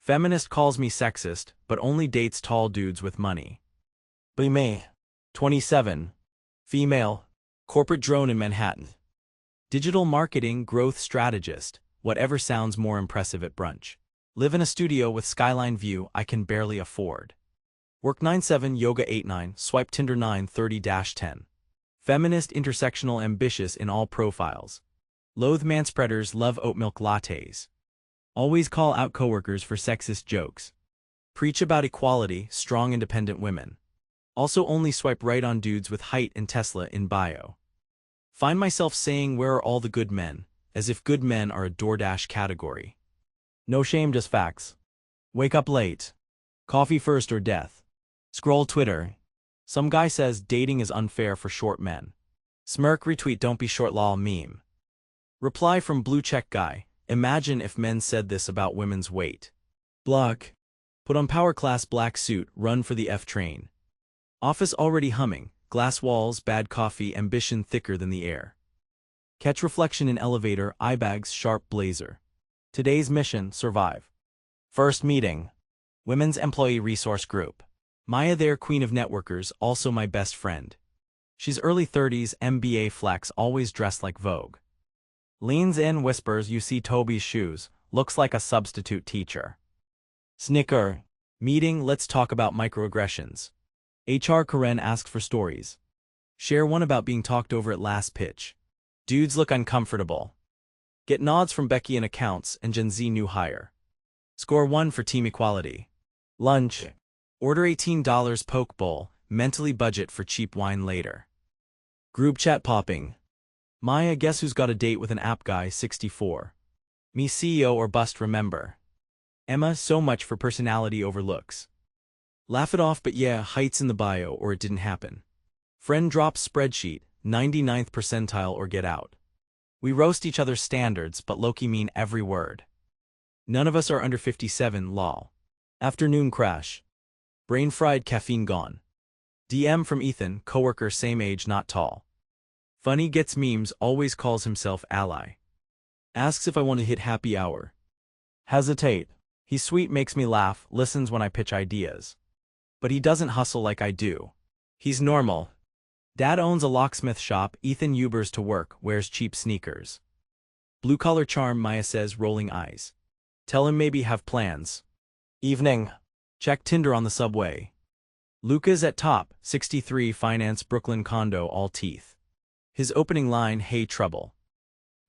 Feminist calls me sexist, but only dates tall dudes with money. Be me. 27. Female. Corporate drone in Manhattan. Digital marketing growth strategist, whatever sounds more impressive at brunch. Live in a studio with skyline view I can barely afford. Work 9-7, yoga 8-9, swipe Tinder 9-30-10. Feminist intersectional ambitious in all profiles. Loathe manspreaders, love oat milk lattes. Always call out coworkers for sexist jokes. Preach about equality, strong independent women. Also only swipe right on dudes with height and Tesla in bio. Find myself saying where are all the good men, as if good men are a DoorDash category. No shame, just facts. Wake up late. Coffee first or death. Scroll Twitter. Some guy says dating is unfair for short men. Smirk retweet don't be short lol meme. Reply from blue check guy. Imagine if men said this about women's weight. Block. Put on power class black suit, run for the F train. Office already humming, glass walls, bad coffee, ambition thicker than the air. Catch reflection in elevator, eye bags, sharp blazer. Today's mission, survive. First meeting. Women's Employee Resource Group. Maya there, queen of networkers, also my best friend. She's early 30s, MBA flex, always dressed like Vogue. Leans in, whispers, you see Toby's shoes, looks like a substitute teacher. Snicker. Meeting, let's talk about microaggressions. HR Karen asks for stories. Share one about being talked over at last pitch. Dudes look uncomfortable. Get nods from Becky in accounts and Gen Z new hire. Score 1 for team equality. Lunch. Order $18 poke bowl, mentally budget for cheap wine later. Group chat popping. Maya, guess who's got a date with an app guy, 64. Me CEO or bust, remember. Emma, so much for personality over looks. Laugh it off, but yeah, heights in the bio or it didn't happen. Friend drops spreadsheet, 99th percentile or get out. We roast each other's standards, but low-key mean every word. None of us are under 57, lol. Afternoon crash. Brain fried, caffeine gone. DM from Ethan, coworker same age not tall. Funny gets memes, always calls himself ally. Asks if I want to hit happy hour. Hesitate. He's sweet, makes me laugh, listens when I pitch ideas. But he doesn't hustle like I do. He's normal. Dad owns a locksmith shop, Ethan Ubers to work, wears cheap sneakers. Blue-collar charm, Maya says, rolling eyes. Tell him maybe have plans. Evening. Check Tinder on the subway. Luca's at top, 63, finance, Brooklyn condo, all teeth. His opening line, hey trouble.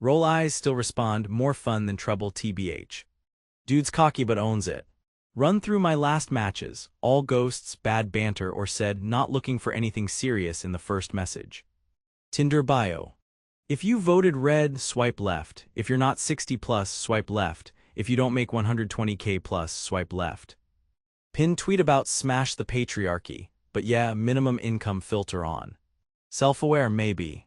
Roll eyes, still respond, more fun than trouble tbh. Dude's cocky but owns it. Run through my last matches, all ghosts, bad banter, or said not looking for anything serious in the first message. Tinder bio. If you voted red, swipe left. If you're not 60 plus, swipe left. If you don't make 120K plus, swipe left. Pin tweet about smash the patriarchy, but yeah, minimum income filter on. Self-aware maybe.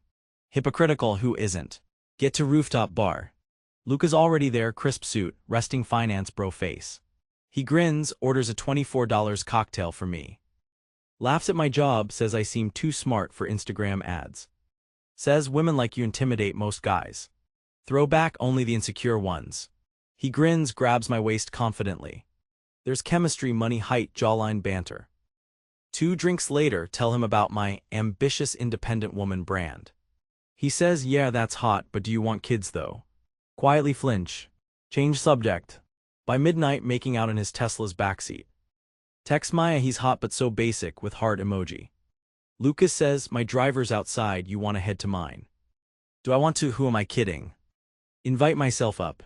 Hypocritical, who isn't? Get to rooftop bar. Luca's already there, crisp suit, resting finance bro face. He grins, orders a $24 cocktail for me. Laughs at my job, says I seem too smart for Instagram ads. Says women like you intimidate most guys. Throw back only the insecure ones. He grins, grabs my waist confidently. There's chemistry, money, height, jawline banter. 2 drinks later, tell him about my ambitious independent woman brand. He says, yeah, that's hot, but do you want kids though? Quietly flinch. Change subject. By midnight, making out in his Tesla's backseat. Text Maya, he's hot but so basic, with heart emoji. Lucas says, my driver's outside, you want to head to mine. Do I want to? Who am I kidding? Invite myself up.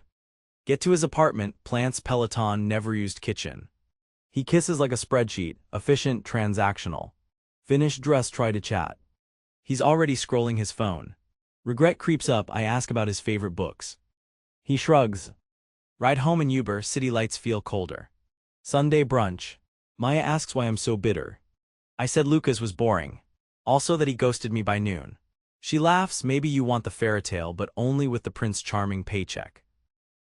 Get to his apartment, plants, Peloton, never used kitchen. He kisses like a spreadsheet, efficient, transactional. Finish dress, try to chat. He's already scrolling his phone. Regret creeps up, I ask about his favorite books. He shrugs. Ride home in Uber, city lights feel colder. Sunday brunch. Maya asks why I'm so bitter. I said Lucas was boring. Also that he ghosted me by noon. She laughs, maybe you want the fairy tale, but only with the Prince Charming paycheck.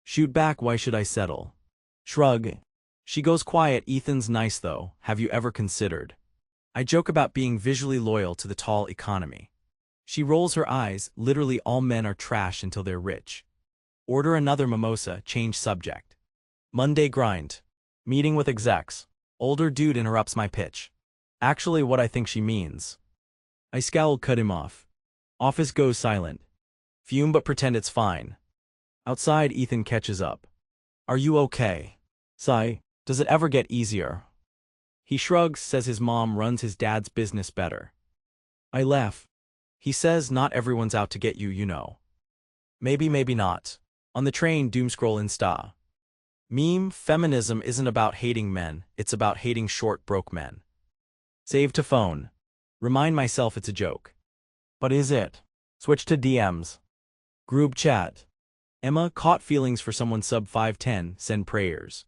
Shoot back, why should I settle? Shrug. She goes quiet, Ethan's nice though, have you ever considered? I joke about being visually loyal to the tall economy. She rolls her eyes, literally all men are trash until they're rich. Order another mimosa, change subject. Monday grind. Meeting with execs. Older dude interrupts my pitch. Actually what I think she means. I scowl, cut him off. Office goes silent. Fume but pretend it's fine. Outside Ethan catches up. Are you okay? Sigh. Does it ever get easier? He shrugs, says his mom runs his dad's business better. I laugh. He says not everyone's out to get you, you know. Maybe, maybe not. On the train, doomscroll Insta. Meme, feminism isn't about hating men, it's about hating short, broke men. Save to phone. Remind myself it's a joke. But is it? Switch to DMs. Group chat. Emma, caught feelings for someone sub 5'10", send prayers.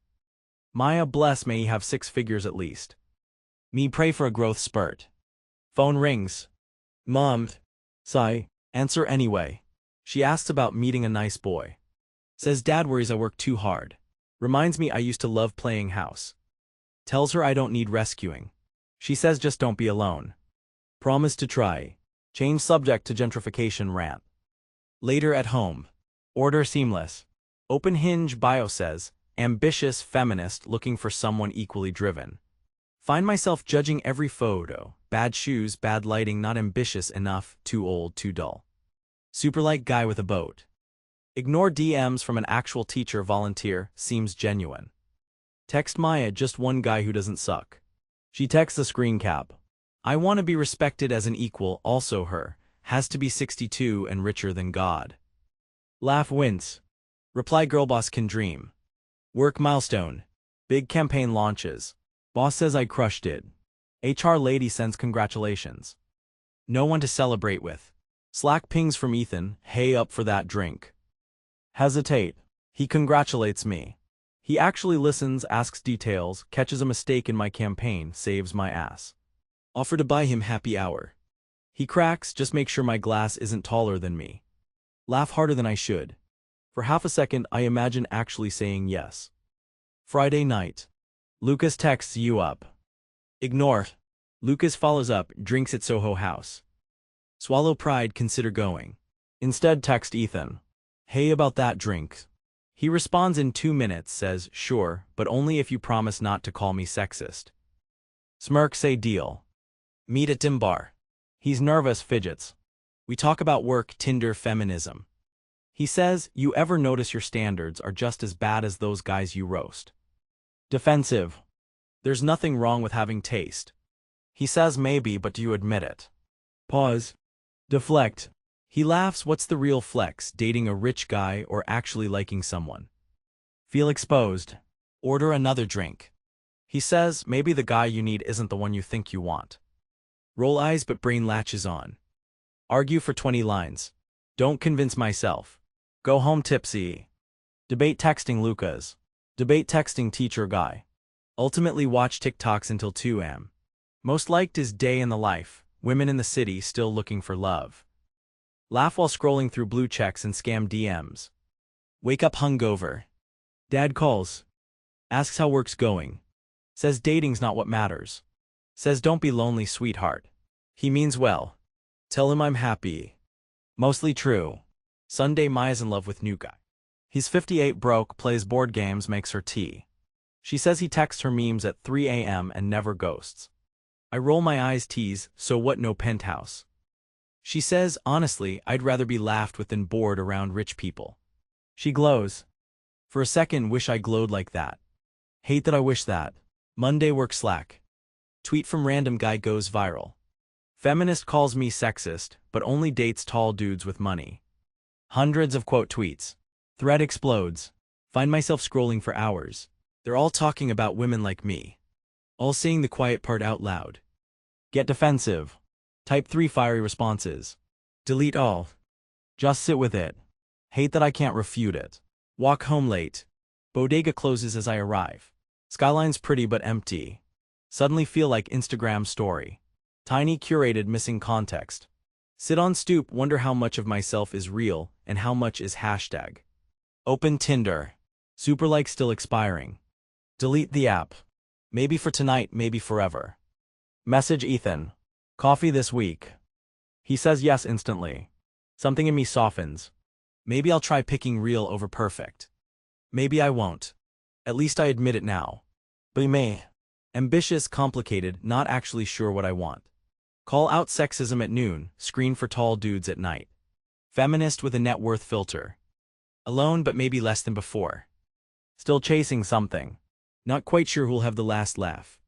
Maya, bless, may he have 6 figures at least. Me, pray for a growth spurt. Phone rings. Mom. Sigh. Answer anyway. She asks about meeting a nice boy. Says dad worries I work too hard. Reminds me I used to love playing house. Tells her I don't need rescuing. She says just don't be alone. Promise to try. Change subject to gentrification rant. Later at home. Order seamless. Open Hinge bio says, ambitious feminist looking for someone equally driven. Find myself judging every photo. Bad shoes, bad lighting, not ambitious enough, too old, too dull. Super like guy with a boat. Ignore DMs from an actual teacher volunteer, seems genuine. Text Maya, just one guy who doesn't suck. She texts a screen cap. I want to be respected as an equal, also her. Has to be 62 and richer than God. Laugh, wince. Reply, girl boss can dream. Work milestone. Big campaign launches. Boss says I crushed it. HR lady sends congratulations. No one to celebrate with. Slack pings from Ethan, hey, up for that drink. Hesitate. He congratulates me. He actually listens, asks details, catches a mistake in my campaign, saves my ass. Offer to buy him happy hour. He cracks, just make sure my glass isn't taller than me. Laugh harder than I should. For half a second, I imagine actually saying yes. Friday night. Lucas texts you up. Ignore. Lucas follows up, drinks at Soho House. Swallow pride, consider going. Instead text Ethan. Hey, about that drink. He responds in 2 minutes, says, sure, but only if you promise not to call me sexist. Smirk, say deal. Meet at dim bar. He's nervous, fidgets. We talk about work, Tinder, feminism. He says, you ever notice your standards are just as bad as those guys you roast? Defensive. There's nothing wrong with having taste. He says maybe, but do you admit it? Pause. Deflect. He laughs, what's the real flex, dating a rich guy or actually liking someone? Feel exposed. Order another drink. He says, maybe the guy you need isn't the one you think you want. Roll eyes but brain latches on. Argue for 20 lines. Don't convince myself. Go home tipsy. Debate texting Lucas. Debate texting teacher guy. Ultimately watch TikToks until 2 am. Most liked is day in the life, women in the city still looking for love. Laugh while scrolling through blue checks and scam DMs. Wake up hungover. Dad calls. Asks how work's going. Says dating's not what matters. Says don't be lonely, sweetheart. He means well. Tell him I'm happy. Mostly true. Sunday, Maya's in love with new guy. He's 58, broke, plays board games, makes her tea. She says he texts her memes at 3 am and never ghosts. I roll my eyes, tease, so what, no penthouse. She says, honestly, I'd rather be laughed with than bored around rich people. She glows. For a second, wish I glowed like that. Hate that I wish that. Monday, work slack. Tweet from random guy goes viral. Feminist calls me sexist, but only dates tall dudes with money. Hundreds of quote tweets. Thread explodes. Find myself scrolling for hours. They're all talking about women like me. All saying the quiet part out loud. Get defensive. Type 3 fiery responses. Delete all. Just sit with it. Hate that I can't refute it. Walk home late. Bodega closes as I arrive. Skyline's pretty but empty. Suddenly feel like Instagram story. Tiny curated missing context. Sit on stoop, wonder how much of myself is real and how much is hashtag. Open Tinder. Super like still expiring. Delete the app. Maybe for tonight, maybe forever. Message Ethan. Coffee this week. He says yes instantly. Something in me softens. Maybe I'll try picking real over perfect. Maybe I won't. At least I admit it now. Be me. Ambitious, complicated, not actually sure what I want. Call out sexism at noon, screen for tall dudes at night. Feminist with a net worth filter. Alone but maybe less than before. Still chasing something. Not quite sure who'll have the last laugh.